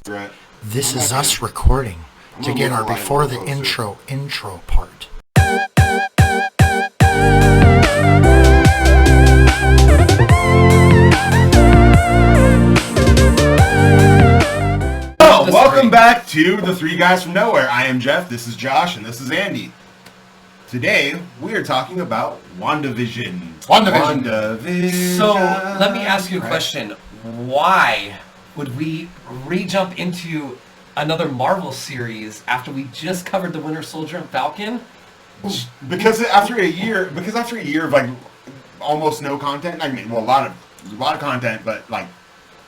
Right. This is us recording to get our before the intro part. Welcome back to the Three Guys from Nowhere. I am Jeff, this is Josh, and this is Andy. Today, we are talking about Wandavision. So, let me ask you a question. Why would we re-jump into another Marvel series after we just covered the Winter Soldier and Falcon? Because after a year of like almost no content, I mean, well, a lot of content, but like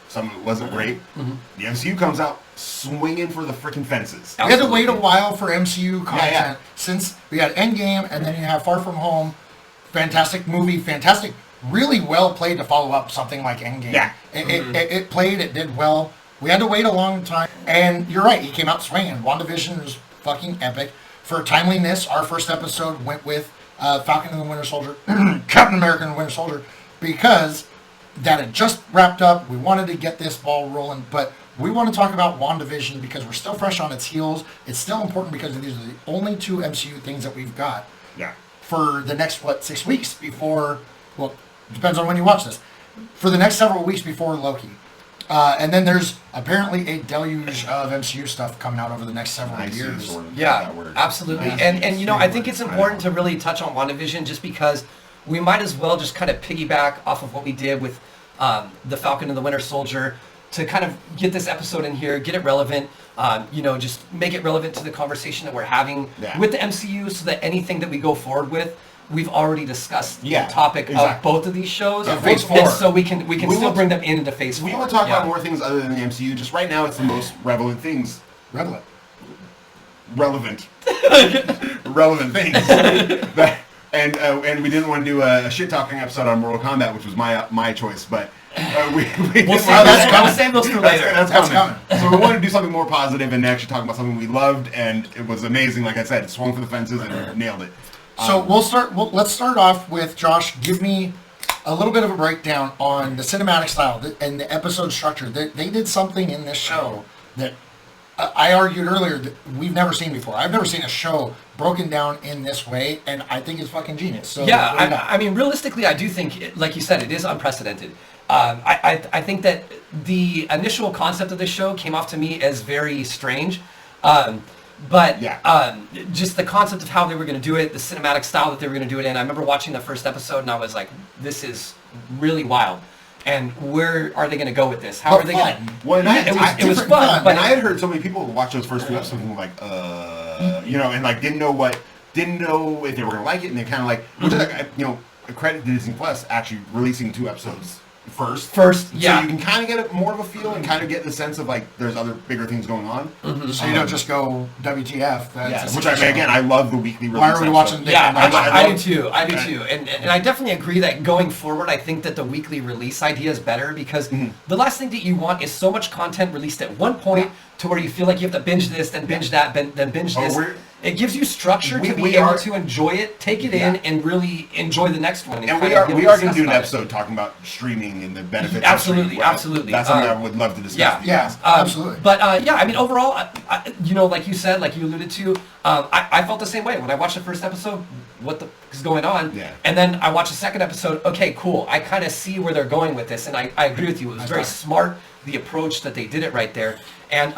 some of it wasn't great. Mm-hmm. The MCU comes out swinging for the freaking fences. We had to wait a while for MCU content since we had Endgame and then you have Far From Home. Fantastic movie, fantastic, really well played to follow up something like Endgame. Yeah. It played, it did well. We had to wait a long time. And you're right, he came out swinging. WandaVision was fucking epic. For timeliness, our first episode went with Falcon and the Winter Soldier, Captain America and the Winter Soldier, because that had just wrapped up. We wanted to get this ball rolling, but we want to talk about WandaVision because we're still fresh on its heels. It's still important because these are the only two MCU things that we've got for the next, 6 weeks before, well, depends on when you watch this, for the next several weeks before Loki. And then there's apparently a deluge of MCU stuff coming out over the next several years. Yeah, absolutely. And you know, I think it's important to really touch on WandaVision just because we might as well just kind of piggyback off of what we did with the Falcon and the Winter Soldier to kind of get this episode in here, get it relevant, just make it relevant to the conversation that we're having with the MCU so that anything that we go forward with, we've already discussed the topic of both of these shows. Phase 4. And so we can still bring them into Phase 4. We will talk about more things other than the MCU. Just right now, it's the most relevant things. Relevant things. And we didn't want to do a shit talking episode on Mortal Kombat, which was my choice, but we'll save those for later. That's coming. So we wanted to do something more positive and actually talk about something we loved, and it was amazing. Like I said, it swung for the fences and nailed it. So let's start off with Josh. Give me a little bit of a breakdown on the cinematic style and the episode structure. They did something in this show that I argued earlier that we've never seen before. I've never seen a show broken down in this way, and I think it's fucking genius. So I mean, realistically, I do think, like you said, it is unprecedented. I think that the initial concept of this show came off to me as very strange. But just the concept of how they were going to do it, the cinematic style that they were going to do it in. I remember watching the first episode and I was like, this is really wild. And where are they going to go with this? How are they going to... Well, it was fun. But I had heard so many people watch those first few episodes and were like, and like didn't know if they were going to like it. And they kind of like, which is credit to Disney Plus actually releasing 2 episodes first, so you can kind of get more of a feel and kind of get the sense of like there's other bigger things going on. Mm-hmm. So you don't just go WTF. Which I love the weekly release. Why are we watching? I do too. And I definitely agree that going forward, I think that the weekly release idea is better because the last thing that you want is so much content released at one point to where you feel like you have to binge this, then binge that, then binge this. It gives you structure to be able to enjoy it, take it in, and really enjoy the next one. And we are going to do an episode talking about streaming and the benefits. Absolutely. That's something I would love to discuss. Absolutely. But I mean, overall, like you said, like you alluded to, I felt the same way when I watched the first episode. What the is going on? Yeah. And then I watched the second episode. Okay, cool. I kind of see where they're going with this, and I agree with you. It was very smart, the approach that they did it right there. And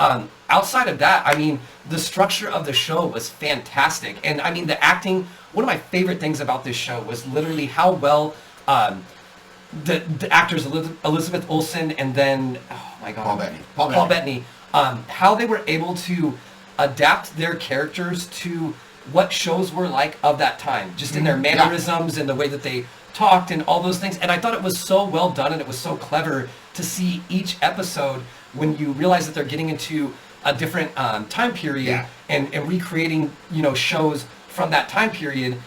outside of that, I mean, the structure of the show was fantastic. And I mean, the acting, one of my favorite things about this show was literally how well the actors, Elizabeth Olsen and then, oh my God, Paul Bettany, how they were able to adapt their characters to what shows were like of that time, just in their mannerisms and the way that they talked and all those things. And I thought it was so well done and it was so clever to see each episode when you realize that they're getting into a different time period and recreating, shows from that time period,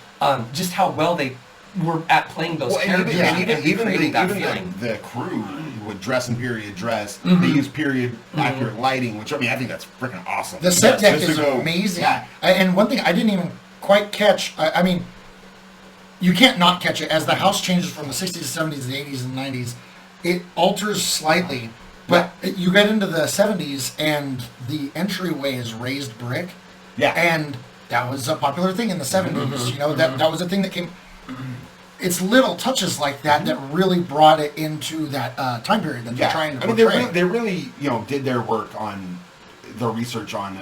just how well they were at playing those characters and even creating that feeling. The crew would dress in period dress. They use period accurate lighting, which I think that's freaking awesome. The set deck is amazing. Yeah. And one thing I didn't even quite catch, I mean, you can't not catch it as the house changes from the 60s, 70s, the 80s, and 90s. It alters slightly But you get into the 70s, and the entryway is raised brick. Yeah. And that was a popular thing in the 70s. You know, that was a thing that came... It's little touches like that that really brought it into that time period that they're trying to portray. They really, did their work on their research on...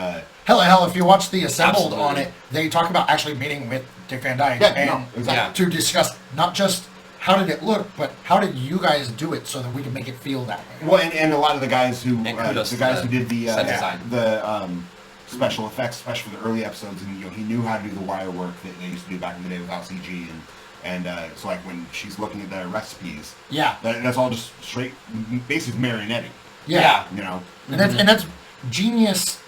Hell, if you watch the Assembled on it, they talk about actually meeting with Dick Van Dyke to discuss not just how did it look, but how did you guys do it so that we can make it feel that way. Well, and a lot of the guys who did the set design. Special effects, especially for the early episodes, and he knew how to do the wire work that they used to do back in the day without CG, and so like when she's looking at the recipes, that's all just straight, basic marionetting. And that's genius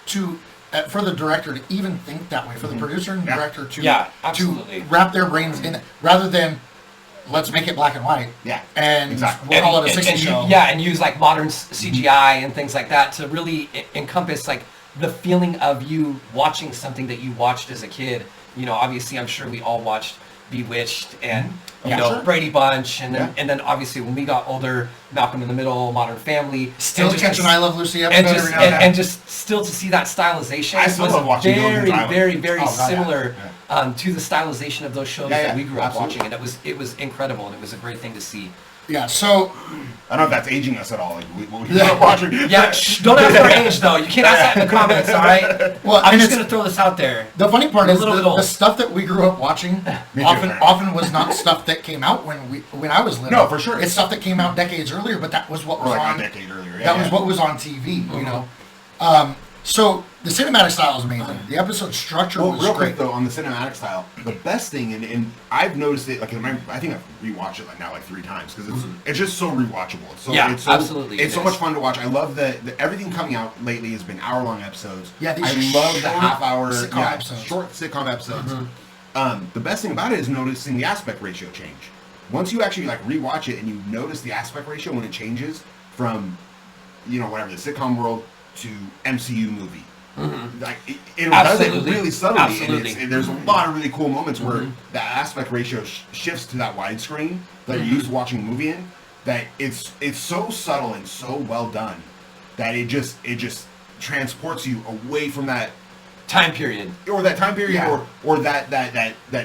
for the director to even think that way, for the producer and director to wrap their brains in it, rather than let's make it black and white. Yeah, and we'll call it a 60s show. And use like modern CGI and things like that to really encompass like the feeling of you watching something that you watched as a kid. Obviously, I'm sure we all watched Bewitched and Brady Bunch, and then obviously when we got older, Malcolm in the Middle, Modern Family, still catch an I Love Lucy episode and just still to see that stylization was very, very similar to the stylization of those shows that we grew up watching, and it was incredible, and it was a great thing to see. Yeah, so... I don't know if that's aging us at all, like what we grew up watching. Yeah, don't ask our age, though. You can't ask that in the comments, all right? Well, I'm just going to throw this out there. The funny part is the stuff that we grew up watching often was not stuff that came out when I was little. No, for sure. It's stuff that came out decades earlier, but that was what was on... a decade earlier, that was what was on TV, So the cinematic style is amazing. The episode structure was real great. Quick though, on the cinematic style, the best thing, and I've noticed it. Like I think I've rewatched it now 3 times because it's just so rewatchable. Absolutely. It's so much fun to watch. I love the everything coming out lately has been hour-long episodes. Yeah, I love the half-hour episodes. short sitcom episodes. The best thing about it is noticing the aspect ratio change. Once you actually rewatch it and you notice the aspect ratio when it changes from whatever the sitcom world to MCU movie. It does it really subtly, and there's a lot of really cool moments where that aspect ratio shifts to that widescreen that you're used to watching a movie in. That it's so subtle and so well done that it just transports you away from that time period, or that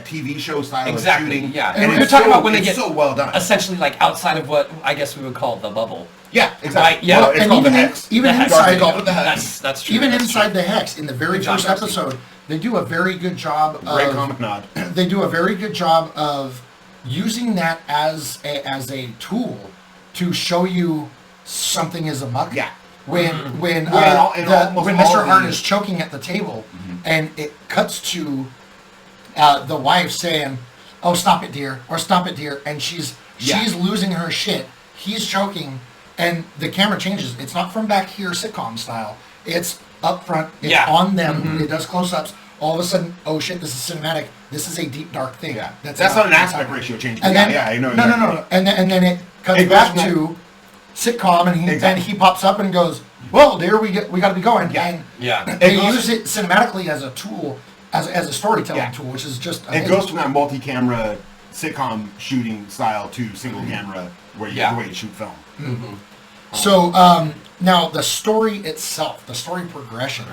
TV show style of shooting. And we're talking about when they get so well done, essentially outside of what I guess we would call the bubble. Yeah, exactly. Right? Yeah, well, it's called the Hex. Even inside the Hex. That's true. Even inside the Hex, in the very first episode, they do a very good job. Great comic nod. They do a very good job of using that as a tool to show you something is amok. Yeah. When Mr. Hart is choking at the table, and it cuts to the wife saying, "Oh, stop it, dear," or "Stop it, dear," and she's losing her shit. He's choking, and the camera changes. It's not from back here sitcom style. It's up front. It's on them. It does close-ups. All of a sudden, oh shit, this is cinematic. This is a deep, dark thing. Yeah. That's not an aspect ratio change. And then, I know. No. And then it cuts back to sitcom, and he pops up and goes, "Well, dear, we got to be going." And they use it cinematically as a tool, as a storytelling tool, which is just amazing. It goes from that multi-camera sitcom shooting style to single camera, where the way you shoot film. So now the story itself, the story progression.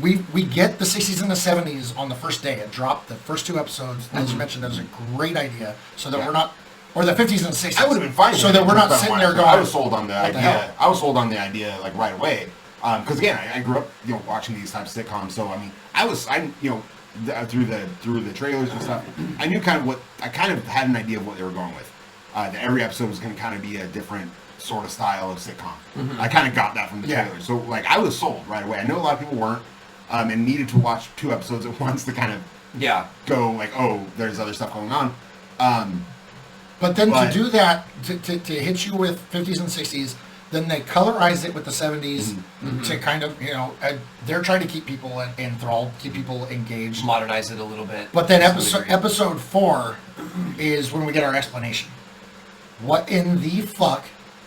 We get the 60s and the 70s on the first day. It dropped the first 2 episodes. As you mentioned, that was a great idea. So that we're not, or the 50s and the 60s. I would have been fine. So that we're not sitting there going. I was sold on the idea. I was sold on the idea right away. Because again, I grew up watching these types of sitcoms. So I mean, through the trailers and stuff, I knew kind of had an idea of what they were going with. That every episode was going to kind of be a different sort of style of sitcom. I kind of got that from the trailer. So I was sold right away. I know a lot of people weren't, and needed to watch 2 episodes at once to kind of go oh, there's other stuff going on. But to do that, to hit you with 50s and 60s, then they colorize it with the 70s to kind of, they're trying to keep people enthralled, keep people engaged. Modernize it a little bit. But then episode 4 is when we get our explanation. What in the fuck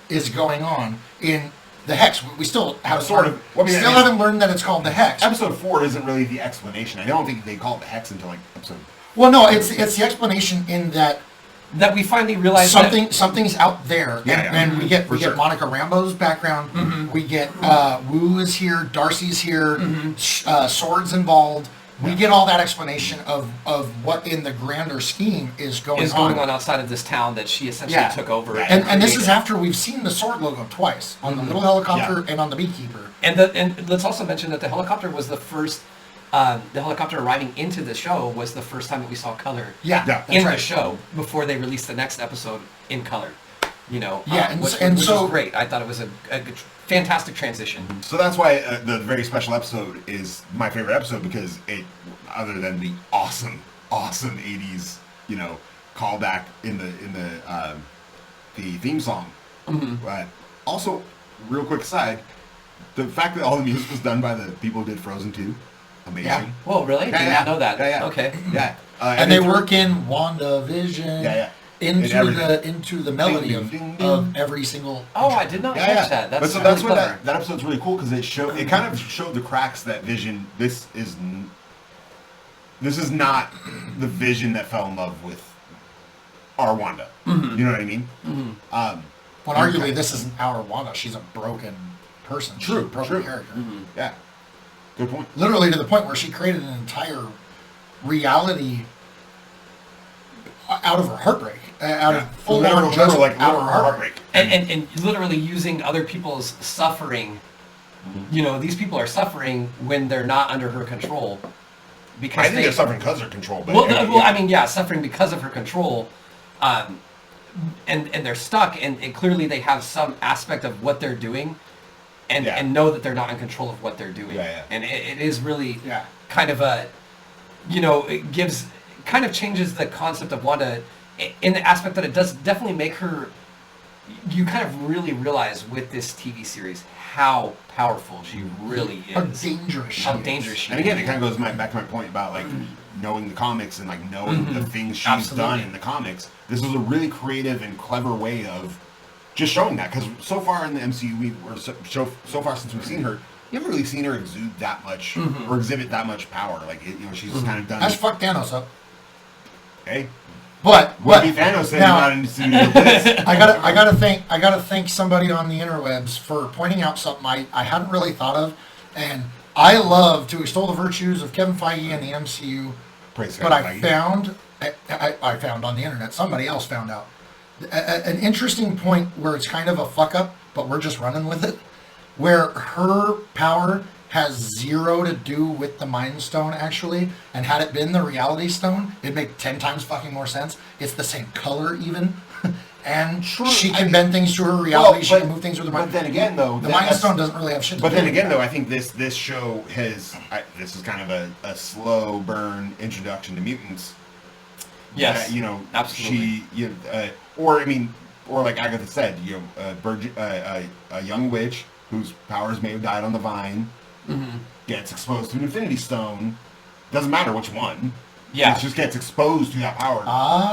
is going on in the Hex? We still haven't haven't learned that it's called the Hex. Episode 4 isn't really the explanation. I don't think they call it the Hex until episode. Well, no, it's the explanation in that that we finally realized something's out there, and we get sure. Monica Rambeau's background. Mm-hmm. We get Wu is here, Darcy's here, Sword's involved. We get all that explanation of what in the grander scheme is going on outside of this town that she essentially took over. And this is after we've seen the Sword logo twice on the little helicopter and on the Beekeeper. And let's also mention that the helicopter was the first. The helicopter arriving into the show was the first time that we saw color in the show before they released the next episode in color. Which was great. I thought it was a good, fantastic transition. So that's why the very special episode is my favorite episode, because it, other than the awesome 80s, callback in the theme song, but also, real quick aside, the fact that all the music was done by the people who did Frozen 2. Amazing. Yeah. Well, really? Did not know that. Yeah. Okay. Yeah. And they work in WandaVision. Yeah. Into the melody of every single. Oh, I did not catch that. That's why that episode's really cool, because it kind of showed the cracks that Vision. This is not the Vision that fell in love with our Wanda. Mm-hmm. You know what I mean? Mm-hmm. Well, arguably, this isn't our Wanda. She's a broken person. She's a broken character. Mm-hmm. Yeah. Good point. Literally to the point where she created an entire reality out of her heartbreak, out of full literal heartbreak, and literally using other people's suffering. Mm-hmm. These people are suffering when they're not under her control. Because I think they're suffering because of her control. But suffering because of her control, and they're stuck, and clearly they have some aspect of what they're doing. And know that they're not in control of what they're doing. And it is really kind of it changes the concept of Wanda in the aspect that it does definitely make her, you kind of really realize with this TV series how powerful she really is. How dangerous she is. And again, it kind of goes back to my point about knowing the comics and knowing the things she's done in the comics. This is a really creative and clever way of just showing that, because so far in the MCU, so far since we've seen her, you haven't really seen her exude that much or exhibit that much power. She's just kind of done. That's fuck Thanos up. Hey, but Thanos said not in the I gotta thank somebody on the interwebs for pointing out something I hadn't really thought of, and I love to extol the virtues of Kevin Feige and the MCU. But I found on the internet, somebody else found out an interesting point where it's kind of a fuck up, but we're just running with it, where her power has zero to do with the Mind Stone, actually, and had it been the Reality Stone, it'd make 10 times fucking more sense. It's the same color, even, and she can bend things to her reality, she can move things with the Mind. But then again, though, the Mind Stone doesn't really have shit to do with it. But then again, though, I think this show has, this is kind of a slow burn introduction to mutants. Yes, absolutely. Or like Agatha said, a young witch whose powers may have died on the vine gets exposed to an Infinity Stone. Doesn't matter which one. Yeah, it just gets exposed to that power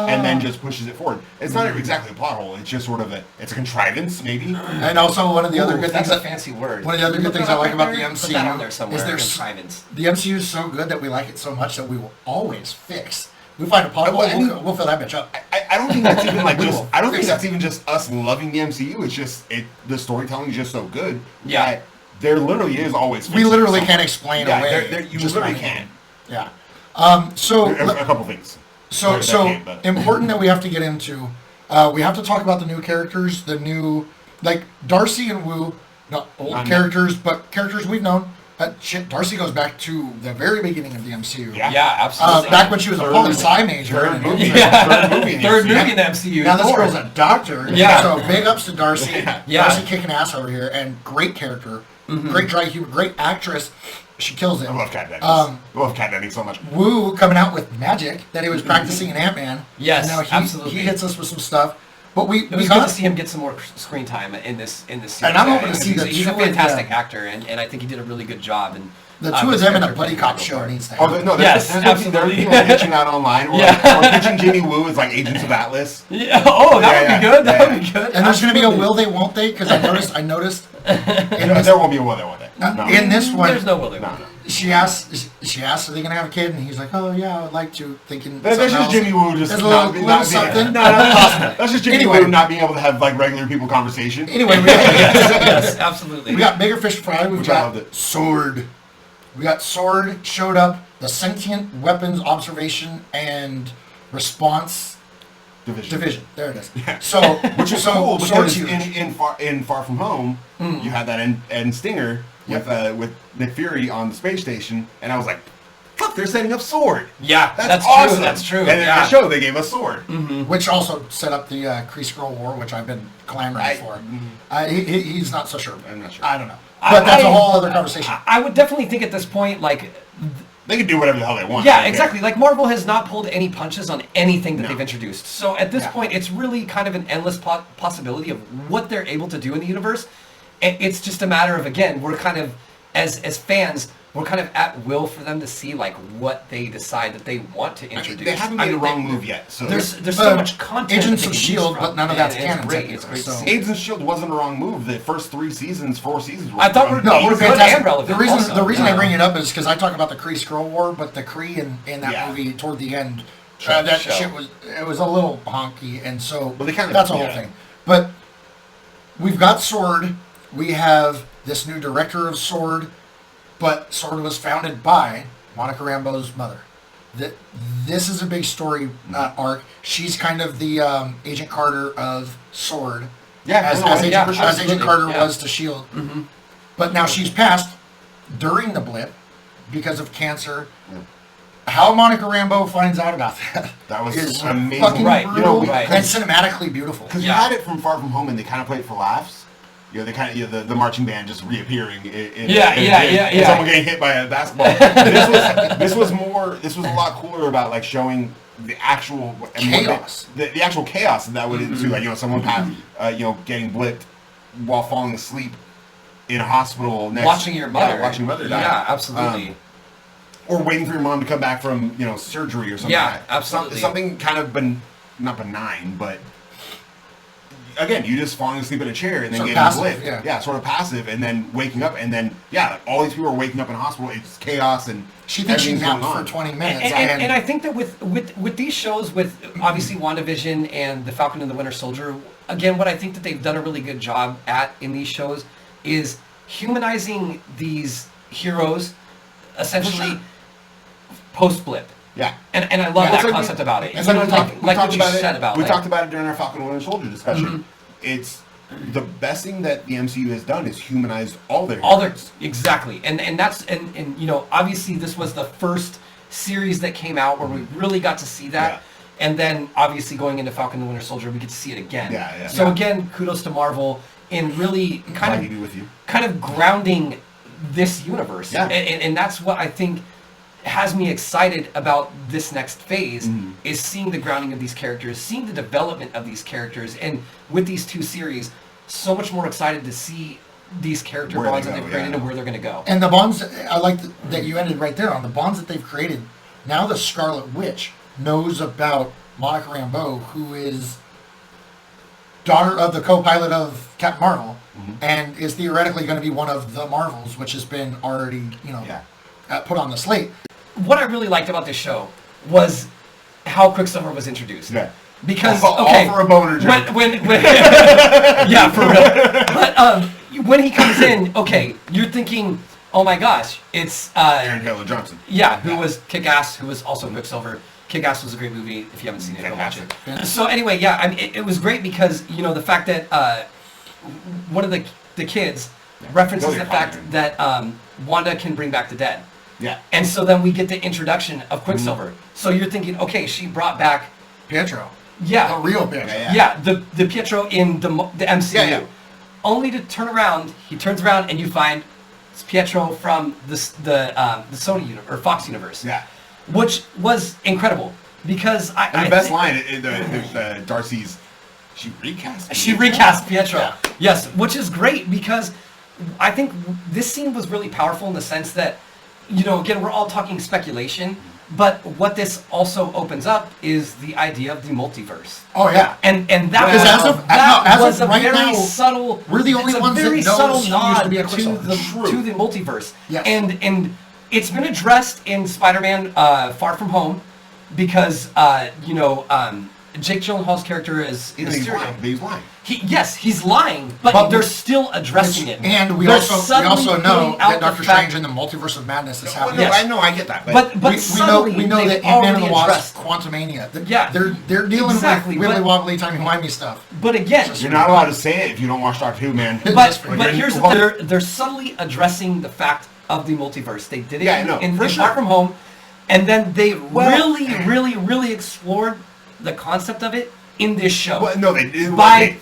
and then just pushes it forward. It's not exactly a plot hole. It's just sort of it's a contrivance, maybe. And also one of the other good things. That's a fancy word. One of the other good things I like about the MCU Put that on there somewhere, is contrivance. The MCU is so good that we like it so much that we will always fix. We find a plot hole, we'll fill that bitch up. I don't think that's even I don't think that's even just us loving the MCU. It's just the storytelling is just so good. Yeah. There literally is always. We literally can't explain away. You just literally can't. Yeah. So a couple things. So important that we have to get into. We have to talk about the new characters, the new Darcy and Wu, not old characters, but characters we've known. Darcy goes back to the very beginning of the MCU. Yeah, absolutely. Back when she was a poli-sci major. Third movie in the MCU. Now this girl's a doctor. Yeah. So big ups to Darcy. Yeah. Darcy kicking ass over here, and great character, great dry humor, great actress. She kills it. I love Kat Dennings. I love Kat Dennings so much. Wu coming out with magic that he was practicing in Ant-Man. Yes, and now absolutely. He hits us with some stuff. But we good to see him get some more screen time in this series. And I'm hoping to see he's a fantastic actor, and I think he did a really good job. And the two of them in a buddy cop show needs to happen. Absolutely. They're pitching out online, or pitching Jimmy Woo as Agents of Atlas. Yeah. Oh, that would be good. That would be good. And there's going to be a will they, won't they? Because I noticed. There won't be a will they, won't they. In this one, there's no will they, won't they. she asks, are they gonna have a kid? And he's like, oh yeah, I would like to. Thinking that's just Jimmy Woo just there's not being something. That's just Jimmy Woo not being able to have like regular people conversation. Anyway, yes, absolutely. We got bigger fish to fry. We've got Sword. We got Sword showed up. The sentient weapons observation and response division. There it is. Yeah. So, which is cool because huge. in Far From Home, you had that end stinger with Nick Fury on the space station, and I was like, "Fuck, they're setting up Sword." Yeah, that's awesome. True. That's true. And in the show, they gave us Sword, which also set up the Kree Skrull War, which I've been clamoring for. He's not so sure. I'm not sure. I don't know, but that's a whole other conversation. I would definitely think at this point, like. They can do whatever the hell they want. Yeah, exactly. Like, Marvel has not pulled any punches on anything that they've introduced. So at this Yeah. point, it's really kind of an endless possibility of what they're able to do in the universe. And it's just a matter of, again, we're kind of, as fans, we're kind of at will for them to see, like, what they decide that they want to introduce. They haven't made a wrong move yet. So there's so much content. Agents that of they can S.H.I.E.L.D., use but from, none of that's and canon. It's great. It's great to see. Agents of S.H.I.E.L.D. wasn't a wrong move. The first 4 seasons were I thought we're good fantastic. And The relevant reason also. I bring it up is because I talk about the Kree Skrull War, but the Kree in that movie toward the end, that shit was a little honky, and so that's a whole thing. But we've got Sword. We have this new director of Sword, but Sword was founded by Monica Rambeau's mother. This is a big story arc. She's kind of the Agent Carter of Sword. As Agent Carter was to S.H.I.E.L.D. Mm-hmm. But now she's passed during the blip because of cancer. How Monica Rambeau finds out about that was is amazing. fucking brutal right. and cinematically beautiful. Because you had it from Far From Home, and they kind of played it for laughs. You know, they kind of the marching band just reappearing. In someone getting hit by a basketball. This was a lot cooler about like showing the actual chaos, the actual chaos that would ensue. Like someone getting blipped while falling asleep in a hospital, watching your mother die. Yeah, absolutely. Or waiting for your mom to come back from surgery or something. Yeah, absolutely. Something kind of not benign, but. Again, you just falling asleep in a chair and then getting blipped. Yeah, sort of passive, and then waking up, and then all these people are waking up in a hospital. It's chaos, and she thinks she napped for 20 minutes. And I think that with these shows, with obviously WandaVision and the Falcon and the Winter Soldier, again, what I think that they've done a really good job at in these shows is humanizing these heroes, essentially post blip. Yeah, and I love that concept about it. We talked about it during our Falcon and Winter Soldier discussion. Mm-hmm. It's the best thing that the MCU has done is humanized all their exactly, and obviously this was the first series that came out where we really got to see that, and then obviously going into Falcon and Winter Soldier we get to see it again. So again, kudos to Marvel in really kind of grounding this universe, and that's what I think has me excited about this next phase is seeing the grounding of these characters, seeing the development of these characters, and with these 2 series, so much more excited to see these character bonds that they've created and where they're going to go. And the bonds, I like that you ended right there on the bonds that they've created. Now the Scarlet Witch knows about Monica Rambeau, who is daughter of the co-pilot of Captain Marvel, and is theoretically going to be one of the Marvels, which has been already, put on the slate. What I really liked about this show was how Quicksilver was introduced. Yeah. Because all for a boner joke. When yeah, for real. But when he comes in, you're thinking, oh my gosh, it's Aaron Taylor Johnson. Yeah, who was Kick-Ass, who was also Quicksilver. Kick-Ass was a great movie. If you haven't seen it, go watch it. Yeah. So anyway, I mean, it was great because the fact that one of the kids references the fact that Wanda can bring back the dead. Yeah. And so then we get the introduction of Quicksilver. So you're thinking, okay, she brought back Pietro. Yeah. The real Pietro. Yeah, the Pietro in the MCU. Yeah. Only to turn around, he turns around and you find it's Pietro from the Sony universe, or Fox universe. Yeah. Which was incredible because the best line, Darcy's, she recast Pietro. Yeah. Yes, which is great because I think this scene was really powerful in the sense that, again, we're all talking speculation, but what this also opens up is the idea of the multiverse. Oh yeah, and that was a very subtle. We're the only ones that know subtle she nod used to be a to the multiverse. Yes. And it's been addressed in Spider-Man Far From Home because, Jake Gyllenhaal's character is He's lying. He's lying, but they're still addressing it. And we They're also know pointing out that Doctor the fact- Strange in the Multiverse of Madness is happening. No, I know, I get that. But we know that they've Ant-Man and already the Wasp, addressed- Quantumania. Yeah. They're dealing Exactly, with wibbly but- wobbly timey-wimey stuff. But again, you're not allowed to say it if you don't watch Doctor Who, man. but here's the thing. They're subtly addressing the fact of the multiverse. They did it in Far From Home, and then they really explored the concept of it in this show. Well, no, they did.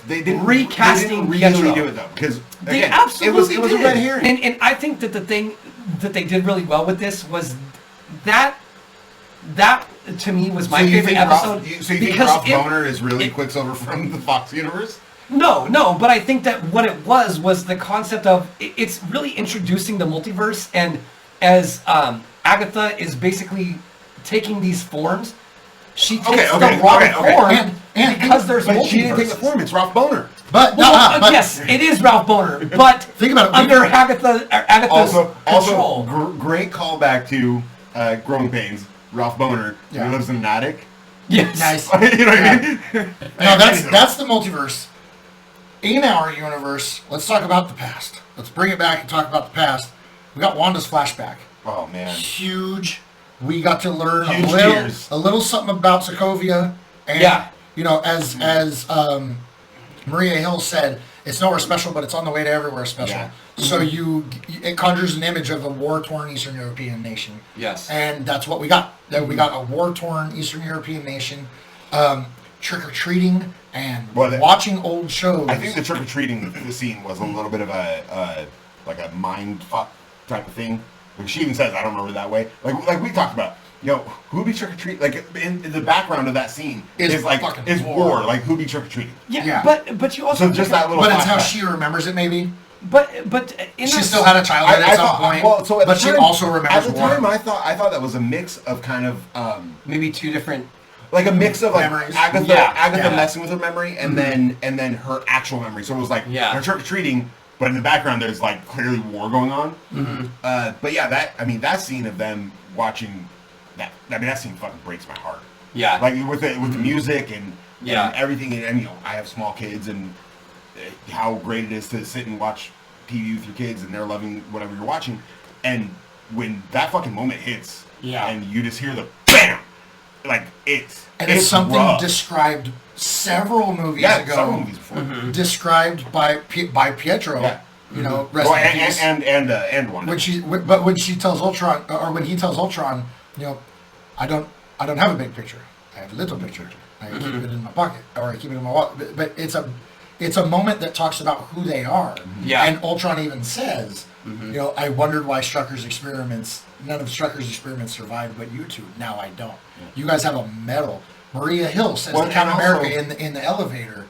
They didn't recasting They didn't really Pietro. do it though, because They again, absolutely it was did. a red herring. And I think that the thing that they did really well with this was that to me was my favorite episode. So you think Ralph Boner is really Quicksilver from the Fox universe? No, but I think that what it was the concept of it's really introducing the multiverse, and as Agatha is basically taking these forms, she takes the wrong form because there's multiverse. But she didn't take the form. It's Ralph Boner. But yes, it is Ralph Boner. But think about it. Under Agatha's control. Great callback to Growing Pains. Ralph Boner. Yeah. He lives in an attic. Yes. Nice. You know what I mean? No, that's the multiverse. In our universe, let's talk about the past. Let's bring it back and talk about the past. We got Wanda's flashback. Oh man. Huge. We got to learn Huge a little something about Sokovia. And as Maria Hill said, it's nowhere special, but it's on the way to everywhere special. Yeah. So it conjures an image of a war-torn Eastern European nation. Yes. And that's what we got. We got a war-torn Eastern European nation, trick-or-treating and watching old shows. I think the trick-or-treating scene was a little bit of a mind fuck type of thing. Like she even says, I don't remember that way. Like we talked about, who be trick-or-treating? Like in the background of that scene is war. Like who be trick-or-treating? Yeah. But you also just that little. But it's how she remembers it, maybe. But she still had a childhood at some point. But she also remembers at the war. time. I thought that was a mix of kind of maybe two different. Like a mix of memories. Agatha messing with her memory and then her actual memory. So it was like they're trick-or-treating, but in the background there's like clearly war going on. But yeah, that scene of them watching that scene fucking breaks my heart. Yeah. Like with the music and everything, and I have small kids, and how great it is to sit and watch TV with your kids and they're loving whatever you're watching, and when that fucking moment hits, and you just hear the BAM, like it's something rough. described several movies ago. Several movies before. Described by Pietro. Yeah. Rest in peace. And one. When he tells Ultron, I don't have a big picture. I have a little picture. I keep it in my pocket, or I keep it in my wallet. But it's a moment that talks about who they are. Yeah. And Ultron even says, I wondered why none of Strucker's experiments survived, but you two. Now I don't. Yeah. You guys have a medal. Maria Hill says to Captain America in the elevator.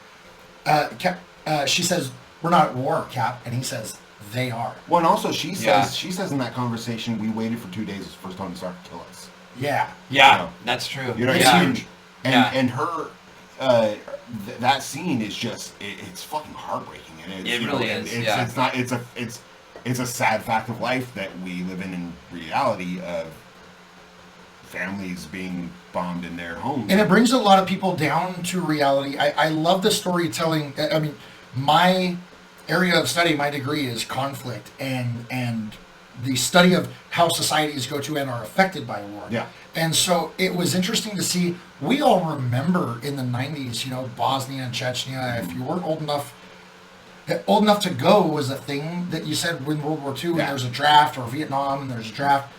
She says, "We're not at war, Cap," and he says, "They are." Well, and also she says in that conversation, we waited for 2 days for Tony Stark to kill us. Yeah. Yeah, that's true. It's huge. And her, that scene is just, it's fucking heartbreaking. And it really is. It's a sad fact of life that we live in reality of families being bombed in their homes. And it brings a lot of people down to reality. I love the storytelling. I mean, my area of study, my degree is conflict and the study of how societies go to and are affected by war. Yeah. And so it was interesting to see, we all remember in the 90s, Bosnia and Chechnya. If you weren't old enough to go was a thing that you said when World War II, and there's a draft, or Vietnam, and there's a draft.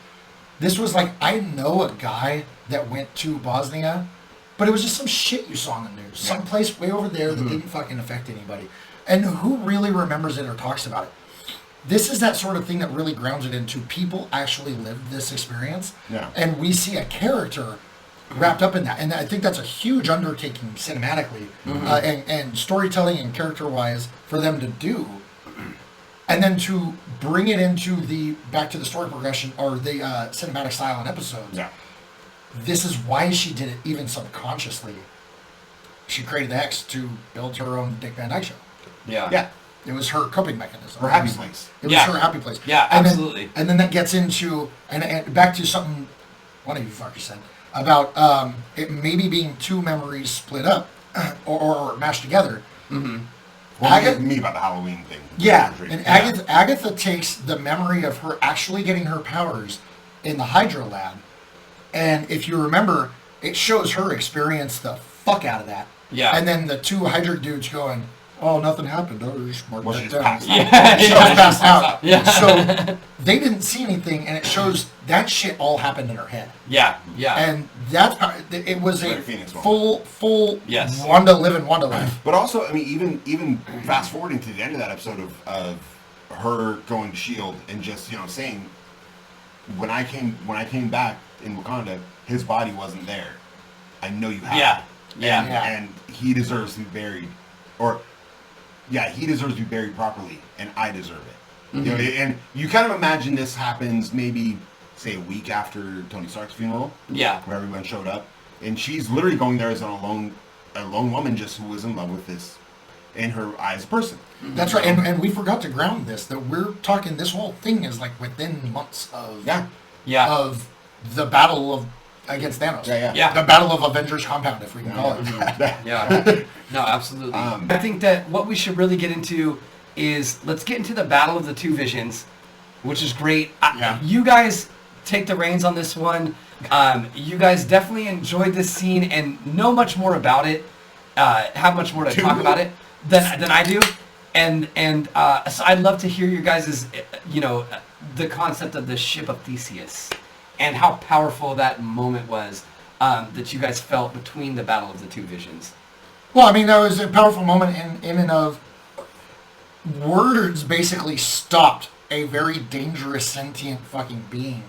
This was like, I know a guy that went to Bosnia, but it was just some shit you saw on the news. Some place way over there that didn't fucking affect anybody. And who really remembers it or talks about it? This is that sort of thing that really grounds it into people actually lived this experience. Yeah. And we see a character wrapped up in that. And I think that's a huge undertaking cinematically and storytelling and character-wise for them to do. And then to bring it into back to the story progression or the cinematic style in episodes. Yeah. This is why she did it even subconsciously. She created the X to build her own Dick Van Dyke Show. Yeah. Yeah. It was her coping mechanism. Her happy place. It was her happy place. Yeah, and absolutely. And then that gets into, and back to something one of you fuckers said, about it maybe being two memories split up or mashed together. Mm-hmm. Well, me about the Halloween thing. Yeah, and Agatha takes the memory of her actually getting her powers in the Hydra lab, and if you remember, it shows her experience the fuck out of that. Yeah. And then the two Hydra dudes going, "Oh, nothing happened. Oh, she just passed out." Yeah. She just passed out. Yeah. So they didn't see anything, and it shows that shit all happened in her head. Yeah, yeah. And that's it was a full Wanda living Wanda life. But also, I mean, even fast forwarding to the end of that episode of her going to S.H.I.E.L.D. and just saying, when I came back in Wakanda, his body wasn't there. I know you have. Yeah. And he deserves to be buried, he deserves to be buried properly, and I deserve it. Mm-hmm. And you kind of imagine this happens maybe, say, a week after Tony Stark's funeral. Yeah. Where everyone showed up, and she's literally going there as a lone woman, just who was in love with this, in her eyes, person. That's right, and we forgot to ground this, that we're talking, this whole thing is like within months of of the battle against Thanos. Yeah. The battle of Avengers Compound, if we can call it that. Yeah. No, absolutely. I think that what we should really get into is, let's get into the battle of the two visions, which is great. You guys take the reins on this one. You guys definitely enjoyed this scene and know much more about it, have much more to talk about it than I do. And so I'd love to hear your guys' the concept of the ship of Theseus and how powerful that moment was that you guys felt between the battle of the two visions. Well, I mean, that was a powerful moment in and of words basically stopped a very dangerous sentient fucking being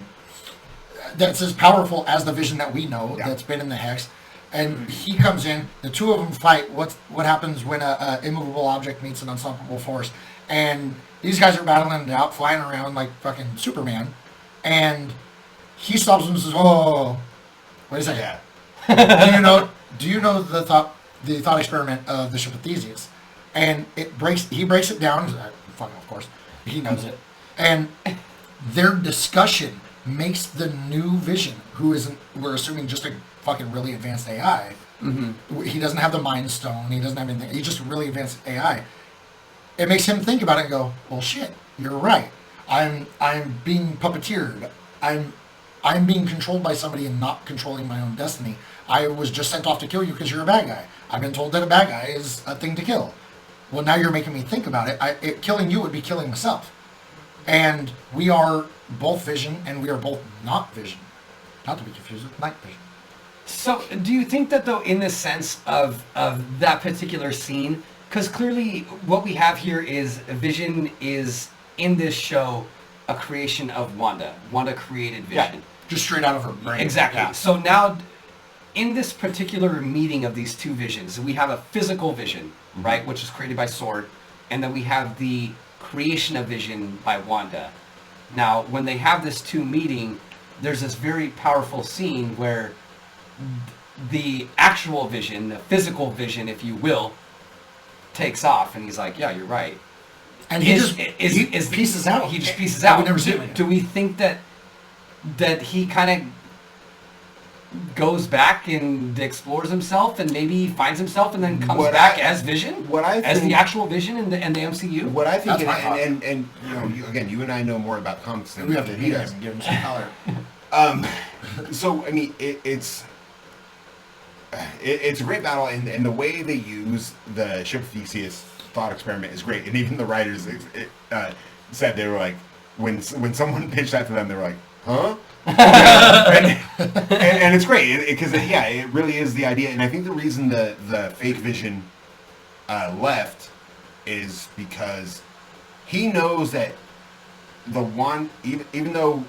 that's as powerful as the Vision that we know that's been in the Hex. And he comes in, the two of them fight. What happens when a immovable object meets an unstoppable force? And these guys are battling it out, flying around like fucking Superman. And he stops them and says, "Oh, wait a second. Do you know the thought experiment of the ship of Theseus?" And he breaks it down. Fucking, of course, he knows it. And their discussion makes the new Vision, who isn't, we're assuming, just a fucking really advanced AI. Mm-hmm. He doesn't have the Mind Stone. He doesn't have anything. He's just a really advanced AI. It makes him think about it and go, "Well, shit, you're right. I'm being puppeteered. I'm being controlled by somebody and not controlling my own destiny. I was just sent off to kill you because you're a bad guy. I've been told that a bad guy is a thing to kill. Well, now you're making me think about it. Killing you would be killing myself. And we are both Vision, and we are both not Vision. Not to be confused with Night Vision." So, do you think that, though, in the sense of that particular scene, because clearly what we have here is Vision is, in this show, a creation of Wanda. Wanda created Vision. Yeah, just straight out of her brain. Exactly. Yeah. So now, in this particular meeting of these two visions, we have a physical Vision, right, which is created by S.W.O.R.D., and then we have the creation of Vision by Wanda. Now, when they have this two meeting, there's this very powerful scene where the actual Vision, the physical Vision, if you will, takes off, and he's like, "Yeah, you're right." And he pieces out. He just pieces out. We never see it. Do we think that he kind of goes back and explores himself and maybe finds himself and then comes back as Vision? As the actual Vision in the MCU? What I think, and you and I know more about comics than he does. Give him some color. So, I mean, it's a great battle, and the way they use the ship of Theseus thought experiment is great. And even the writers said, they were like, when someone pitched that to them, they were like, "Huh?" and it's great because it really is the idea. And I think the reason the fake Vision left is because he knows that the one, even though,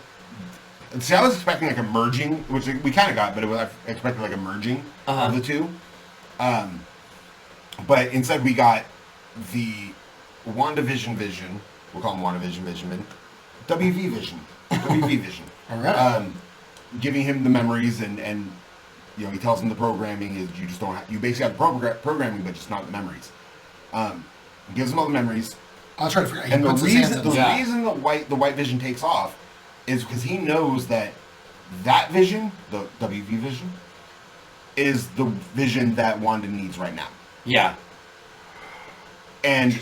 see, I was expecting like a merging, which we kind of got, but I expected like a merging of the two. But instead we got the Wandavision Vision. We'll call him Wandavision Vision. WV Vision. WV Vision. All right. Giving him the memories and he tells him the programming is you just don't have, you basically have the programming but just not the memories. Gives him all the memories, I'll try to figure out. And the reason the White Vision takes off is because he knows that Vision, the WV Vision, is the vision that Wanda needs right now. Yeah. And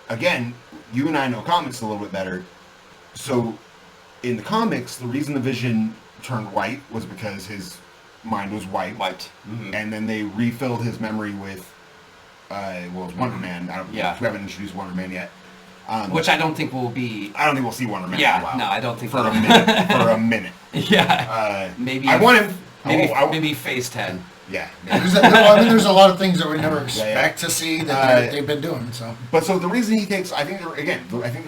again, you and I know comics a little bit better. So in the comics, the reason the Vision turned white was because his mind was white. Mm-hmm. And then they refilled his memory with, it's Wonder Man. We haven't introduced Wonder Man yet. Which I don't think will be... I don't think we'll see Wonder Man for a while. No, I don't think... For a minute. Yeah. Maybe... I want him... Maybe Phase 10. Yeah. There's a lot of things that we never expect to see that they've been doing. So, but the reason he takes, I think the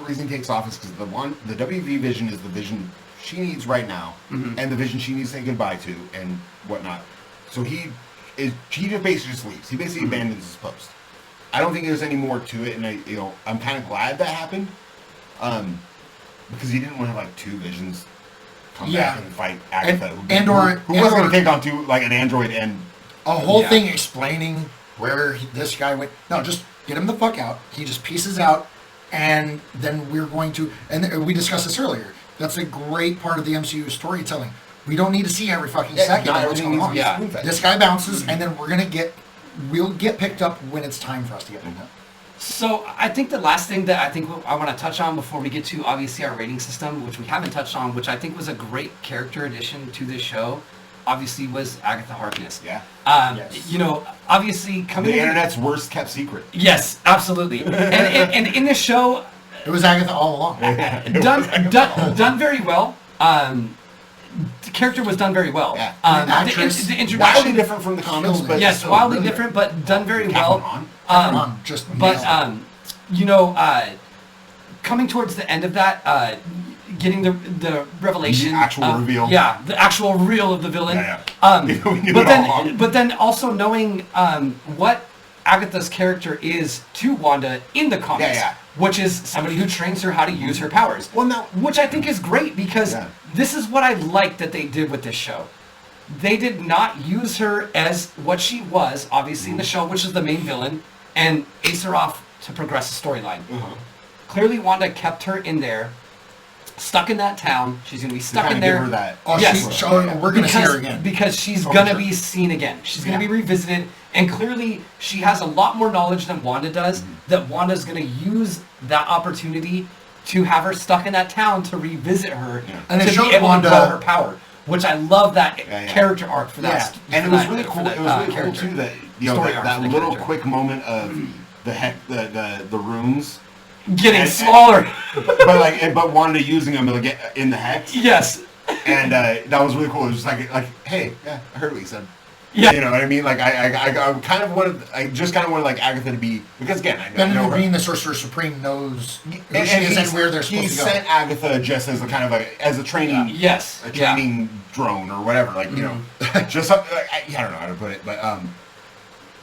reason he takes off is because the WV Vision is the vision she needs right now, and the vision she needs to say goodbye to and whatnot. So he just basically just leaves. He basically abandons his post. I don't think there's any more to it, and I'm kind of glad that happened, because he didn't want to have like two visions come back and fight Agatha, who wasn't going to take on an android and a whole thing explaining where this guy went. No, just get him the fuck out. He just pieces out, and then we're going to. And we discussed this earlier. That's a great part of the MCU storytelling. We don't need to see every fucking second of what's going on. Yeah. This guy bounces, and then we'll get picked up when it's time for us to get picked up. So I think the last thing that I want to touch on before we get to obviously our rating system, which we haven't touched on, which I think was a great character addition to this show, obviously was Agatha Harkness. Yeah. Yes. Obviously coming the internet's worst kept secret. Yes, absolutely. and in this show, it was Agatha all along. done very well. The character was done very well. Yeah. The introduction, wildly different from the comics, but yes, wildly different, but done very well. Coming towards the end of that, getting the revelation, the actual reveal. Yeah, the actual reveal of the villain. But then also knowing what Agatha's character is to Wanda in the comics, which is somebody who trains her how to use her powers. Well, now, which I think is great because this is what I like that they did with this show. They did not use her as what she was, obviously, in the show, which is the main villain, and ace her off to progress the storyline. Clearly, Wanda kept her in there, stuck in that town. She's going to be stuck in there. Give her that. We're going to see her again. Because she's going to be seen again. She's going to be revisited. And clearly, she has a lot more knowledge than Wanda does, that Wanda's going to use that opportunity to have her stuck in that town to revisit her, and to be able to grow her power. Which I love that character arc for that. And it was really cool. It was really cool too that that little quick moment of the runes getting smaller, but Wanda using them to get in the hex. Yes. And that was really cool. It was just like, hey, I heard what you said. Yeah. You know what I mean? Like I kind of wanted like Agatha to be, because again, I know her. Being the Sorcerer Supreme knows who she is and where they're supposed to go. He sent Agatha just as a kind of as a training, a training drone or whatever. Like just something. I don't know how to put it, but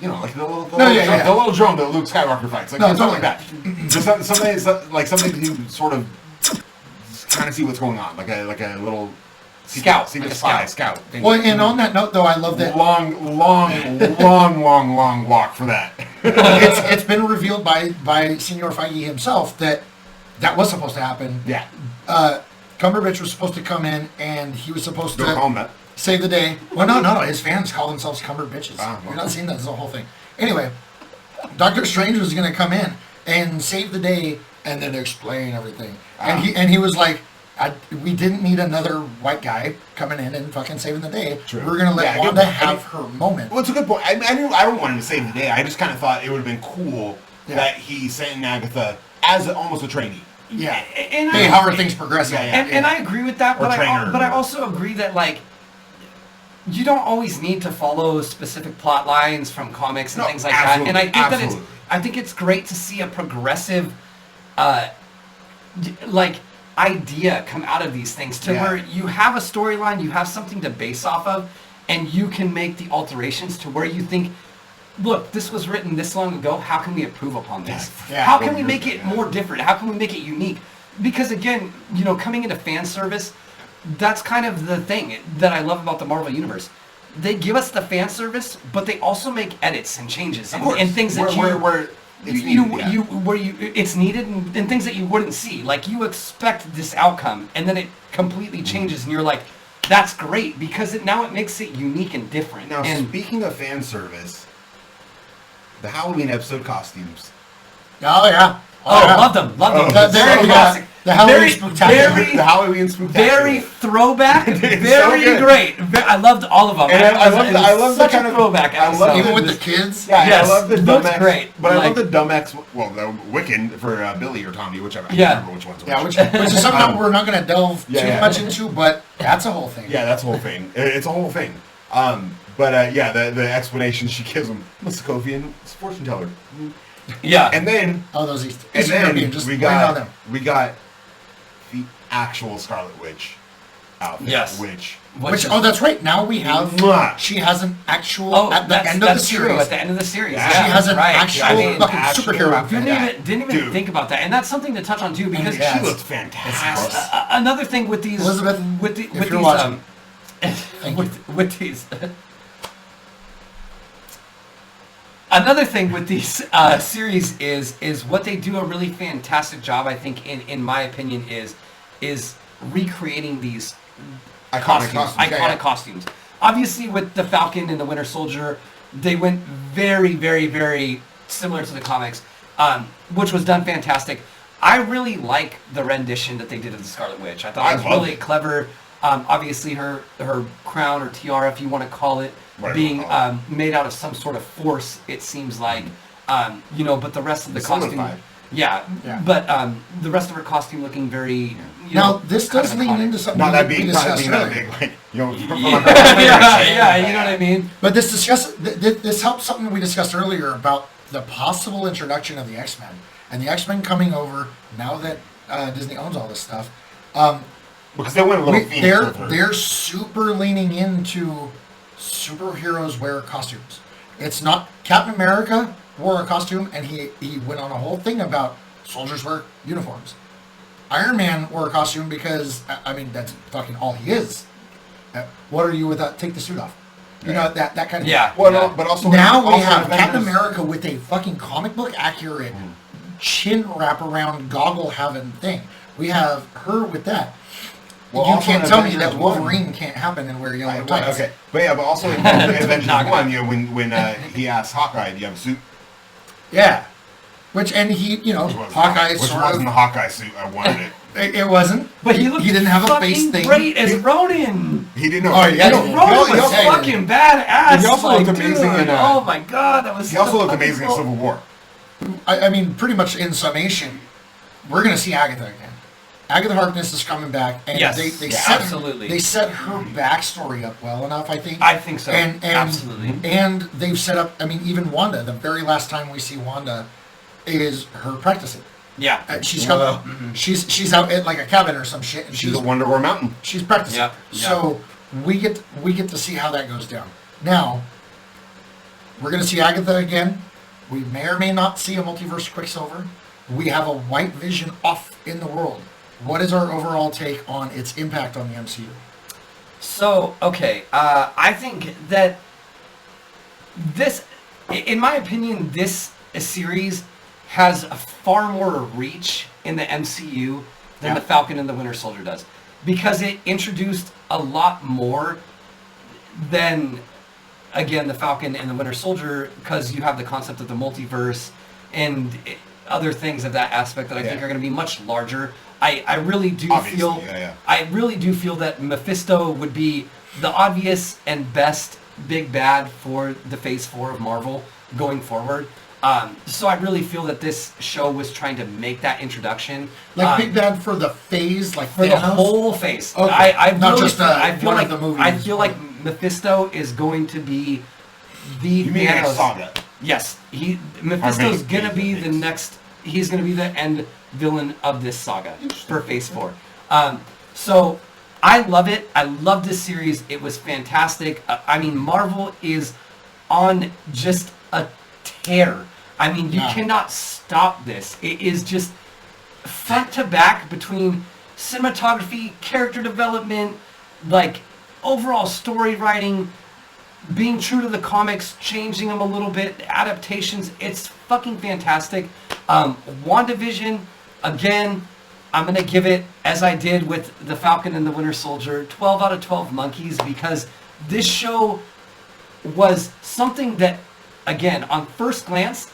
like the little drone that Luke Skywalker fights, like something like that. Just something to sort of kind of see what's going on, like a little. Scout. Well, and on that note, though, I love that long walk for that. It's been revealed by Senior Feige himself that was supposed to happen. Yeah. Cumberbatch was supposed to come in, and he was supposed to call him that. Save the day. Well, no. His fans call themselves Cumberbitches. You're not seeing that. It's a whole thing. Anyway, Doctor Strange was going to come in and save the day, and then explain everything. And he was like, we didn't need another white guy coming in and fucking saving the day. True. We're going to let Wanda have her moment. Well, it's a good point. I don't want him to save the day. I just kind of thought it would have been cool that he sent in Agatha as almost a trainee. Yeah. Hey, how are things progressing? And I agree with that, but I also agree that, like, you don't always need to follow specific plot lines from comics and things like that. And I think it's great to see a progressive, idea come out of these things to where you have a storyline, you have something to base off of, and you can make the alterations to where you think, look, this was written this long ago, how can we improve upon this? How can we make it more different? How can we make it unique? Because again, coming into fan service, that's kind of the thing that I love about the Marvel Universe. They give us the fan service, but they also make edits and changes and things that it's needed and things that you wouldn't see. Like you expect this outcome, and then it completely changes, and you're like, "That's great," because now it makes it unique and different. Now, and speaking of fan service, the Halloween episode costumes. Oh yeah. yeah. Loved them. Very classic. The Halloween Spooktacular. The Halloween Spooktacular. Very throwback. Very so great. I loved all of them. And I love the kind of throwback. Even with the kids. Yeah, yes, I love the dumb X. Great. But I love the dumb X. Well, the Wiccan for Billy or Tommy, whichever. I can't remember which one's which. Yeah, which is something we're not going to delve too much into, but that's a whole thing. Yeah, that's a whole thing. It's a whole thing. But the explanation she gives him, Miss Sokovian, it's a fortune teller. Yeah. And then those Eastern European, just we got the actual Scarlet Witch outfit. Yes. Which that's right. Now we have she has an actual at the end of the series. True, at the end of the series. Yeah. She has an actual fucking superhero outfit. Didn't even think about that. And that's something to touch on too, because she looks fantastic. Another thing with these Elizabeth, with these Another thing with these series is what they do a really fantastic job, I think, in my opinion, is recreating these iconic costumes. Obviously, with the Falcon and the Winter Soldier, they went very, very, very similar to the comics, which was done fantastic. I really like the rendition that they did of the Scarlet Witch. I thought it was really clever. Obviously, her crown or tiara, if you want to call it, being made out of some sort of force, it seems like, but the rest of the costume, but the rest of her costume looking very. This does lean into something we discussed earlier. You know what I mean. But this helps something we discussed earlier about the possible introduction of the X-Men and the X-Men coming over now that Disney owns all this stuff. Because they went a little they're super leaning into superheroes wear costumes. It's not Captain America wore a costume and he went on a whole thing about soldiers wear uniforms. Iron Man wore a costume because that's fucking all he is. What are you without? Take the suit off. You know that kind of thing. Well, but also now we have Captain America with a fucking comic book accurate chin wraparound goggle having thing. We have her with that. Well, you can't tell me that Wolverine can't happen and wear yellow tights. Okay, but also in Avengers 1, when he asked Hawkeye, "Do you have a suit?" Yeah, Hawkeye which wasn't the Hawkeye suit. I wanted it. It wasn't. But he didn't have a face thing. Great as Ronin. He didn't know. Oh yeah, Ronin was fucking badass. He also looked amazing in. Oh my god, that was. He also looked amazing in Civil War. Pretty much in summation, we're gonna see Agatha again. Agatha Harkness is coming back, and they set her backstory up well enough, I think. I think so. Absolutely. And they've set up. Even Wanda. The very last time we see Wanda is her practicing. Yeah. She's out at like a cabin or some shit, and she's at Wonder War Mountain. She's practicing. Yeah. So we get to see how that goes down. Now we're gonna see Agatha again. We may or may not see a multiverse Quicksilver. We have a White Vision off in the world. What is our overall take on its impact on the MCU? So, okay, I think that this, in my opinion, this series has a far more reach in the MCU than the Falcon and the Winter Soldier does. Because it introduced a lot more than, again, the Falcon and the Winter Soldier, because you have the concept of the multiverse and other things of that aspect that I think are going to be much larger. I really do I really do feel that Mephisto would be the obvious and best big bad for the Phase 4 of Marvel going forward. So I really feel that this show was trying to make that introduction. Big bad for the phase, like for Thanos? the whole phase. Okay. I not really just I feel one like of the movies. I feel like Mephisto is going to be the You mean Thanos. saga? Yes, Mephisto's gonna be the next. He's gonna be the end villain of this saga for Phase 4. So I love it. I love this series. It was fantastic. Marvel is on just a tear. You cannot stop this. It is just front to back between cinematography, character development, overall story writing. being true to the comics, changing them a little bit, adaptations, it's fucking fantastic. WandaVision, again, I'm going to give it, as I did with The Falcon and the Winter Soldier, 12 out of 12 monkeys, because this show was something that, again, on first glance,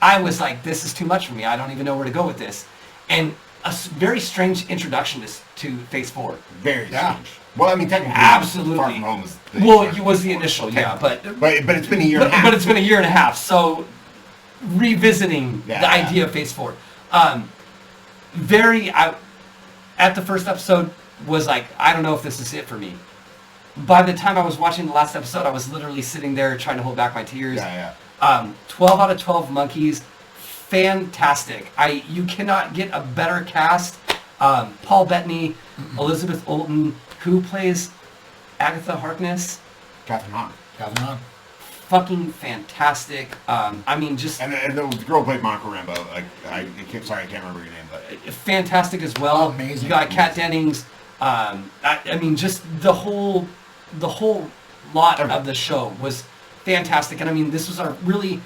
I was like, this is too much for me. I don't even know where to go with this. And a very strange introduction to Phase 4. Very strange. Well, I mean, technically, absolutely. Far From Home was it was the initial, yeah, but it's been a year and a half. But it's been a year and a half, so revisiting the idea of Phase 4. At the first episode, was like, I don't know if this is it for me. By the time I was watching the last episode, I was literally sitting there trying to hold back my tears. 12 out of 12 monkeys. Fantastic. You cannot get a better cast. Paul Bettany, Elizabeth Olsen, who plays Agatha Harkness. Catherine Hahn. Fucking fantastic. I mean, just... And the girl who played Monica Rambeau. I can't remember your name, but... Fantastic as well. Amazing. You got Kat Dennings. I mean, just the whole lot of the show was fantastic. And I mean, this was our really...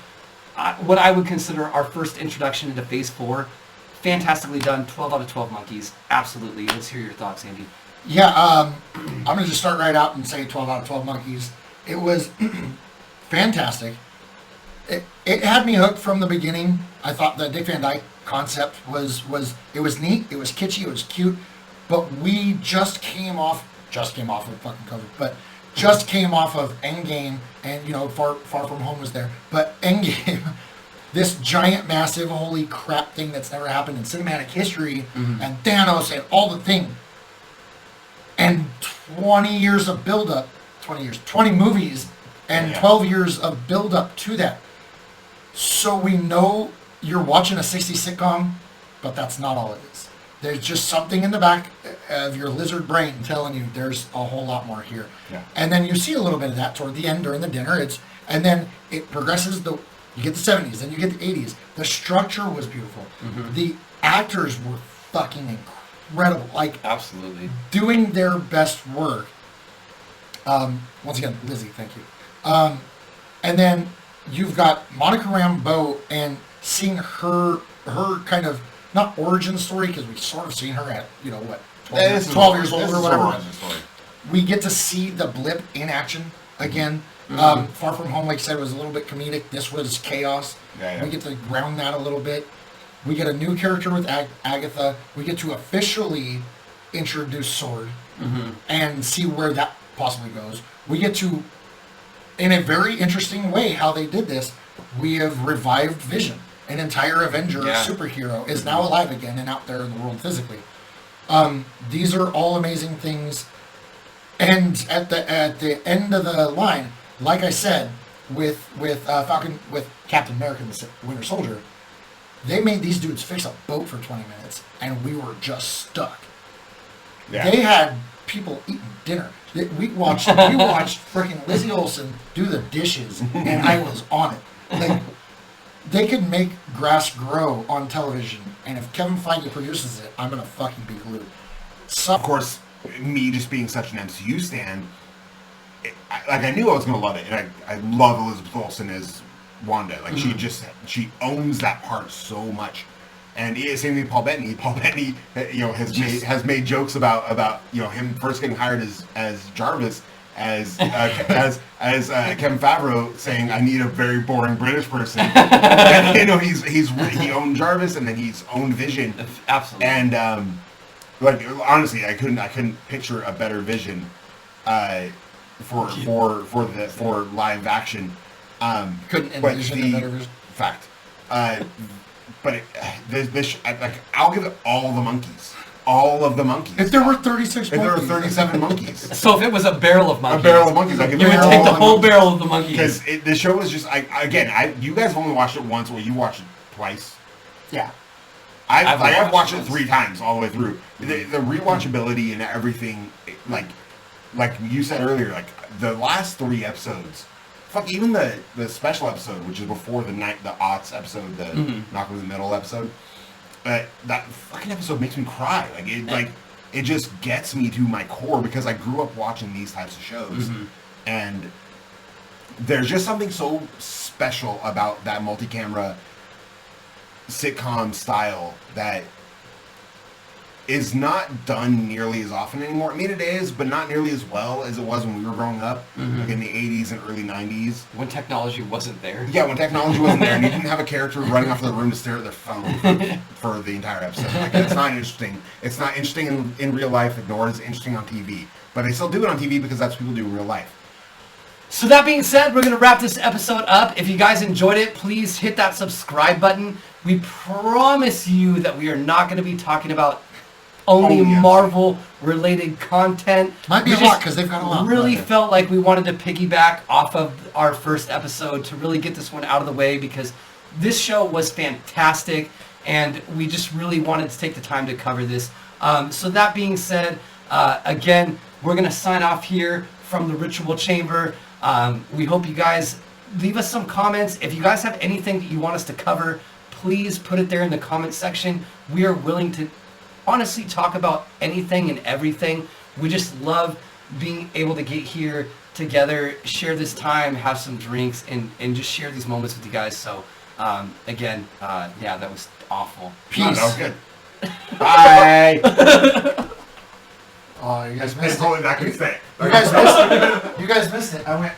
what I would consider our first introduction into Phase 4. Fantastically done. 12 out of 12 monkeys. Absolutely. Let's hear your thoughts, Andy. Yeah, I'm going to just start right out and say 12 out of 12 monkeys. It was fantastic. It had me hooked from the beginning. I thought the Dick Van Dyke concept was neat. It was kitschy. It was cute. But we just came off of fucking COVID, but just came off of Endgame, and Far From Home was there. But Endgame, this giant, massive, holy crap thing that's never happened in cinematic history, and Thanos and all the thing, and 20 years of build-up, 20 movies, and 12 years of build-up to that. So we know you're watching a 60s sitcom, but that's not all it is. There's just something in the back of your lizard brain telling you there's a whole lot more here. Yeah. And then you see a little bit of that toward the end during the dinner. And then it progresses. You get the 70s, then you get the 80s. The structure was beautiful. The actors were fucking incredible. Like, absolutely doing their best work. Once again, Lizzie, thank you. And then you've got Monica Rambeau, and seeing her kind of, not origin story, because we've sort of seen her at 12 years old or whatever. We get to see the blip in action again. Far From Home, like I said, was a little bit comedic. This was chaos. We get to ground that a little bit. We get a new character with Agatha. We get to officially introduce Sword and see where that possibly goes. We get to, in a very interesting way, how they did this, we have revived Vision. An entire Avenger superhero is now alive again and out there in the world physically. These are all amazing things. And at the end of the line, like I said, with Falcon, with Captain America and the Winter Soldier, they made these dudes fix a boat for 20 minutes, and we were just stuck. Yeah. They had people eating dinner. We watched freaking Lizzie Olsen do the dishes, and I was on it. Like, they could make grass grow on television, and if Kevin Feige produces it, I'm gonna fucking be glued. Of course, me just being such an MCU stan, I knew I was gonna love it, and I love Elizabeth Olsen as Wanda. Like, she owns that part so much. And same thing with Paul Bettany. Paul Bettany, has made jokes about him first getting hired as Jarvis, as Kevin Favreau saying, "I need a very boring British person." And, he owned Jarvis, and then he's owned Vision. Absolutely. And honestly, I couldn't picture a better Vision for live action. Couldn't envision a better Vision. Fact. But I'll give it all the monkeys. All of the monkeys. If there were 36 monkeys. If there were 37 monkeys. So if it was a barrel of monkeys. I give you would take the whole barrel of the monkeys. Because the show was just, you guys have only watched it once, or you watched it twice. Yeah. I've watched it 3 times all the way through. The rewatchability and everything, like you said earlier, like the last 3 episodes, fuck, even the special episode, which is before the aughts episode, the Knock in the Middle episode, that fucking episode makes me cry. It just gets me to my core, because I grew up watching these types of shows, and there's just something so special about that multi-camera sitcom style that is not done nearly as often anymore. I mean, it is, but not nearly as well as it was when we were growing up, like in the 80s and early 90s. When technology wasn't there. Yeah, when technology wasn't there, and you didn't have a character running off to the room to stare at their phone for the entire episode. Like, it's not interesting. It's not interesting in real life, nor is it interesting on TV. But they still do it on TV because that's what people do in real life. So that being said, we're going to wrap this episode up. If you guys enjoyed it, please hit that subscribe button. We promise you that we are not going to be talking about only Marvel-related content. Might be a lot because they've got a lot. Really felt like we wanted to piggyback off of our first episode to really get this one out of the way because this show was fantastic and we just really wanted to take the time to cover this. So that being said, again, we're going to sign off here from the Ritual Chamber. We hope you guys leave us some comments. If you guys have anything that you want us to cover, please put it there in the comment section. We are willing to honestly talk about anything and everything. We just love being able to get here together, share this time, have some drinks, and just share these moments with you guys. So, again, yeah, that was awful. Peace. No, that was good. Bye. Oh, you guys missed it. That could stay. You guys missed it. You guys missed it. I went.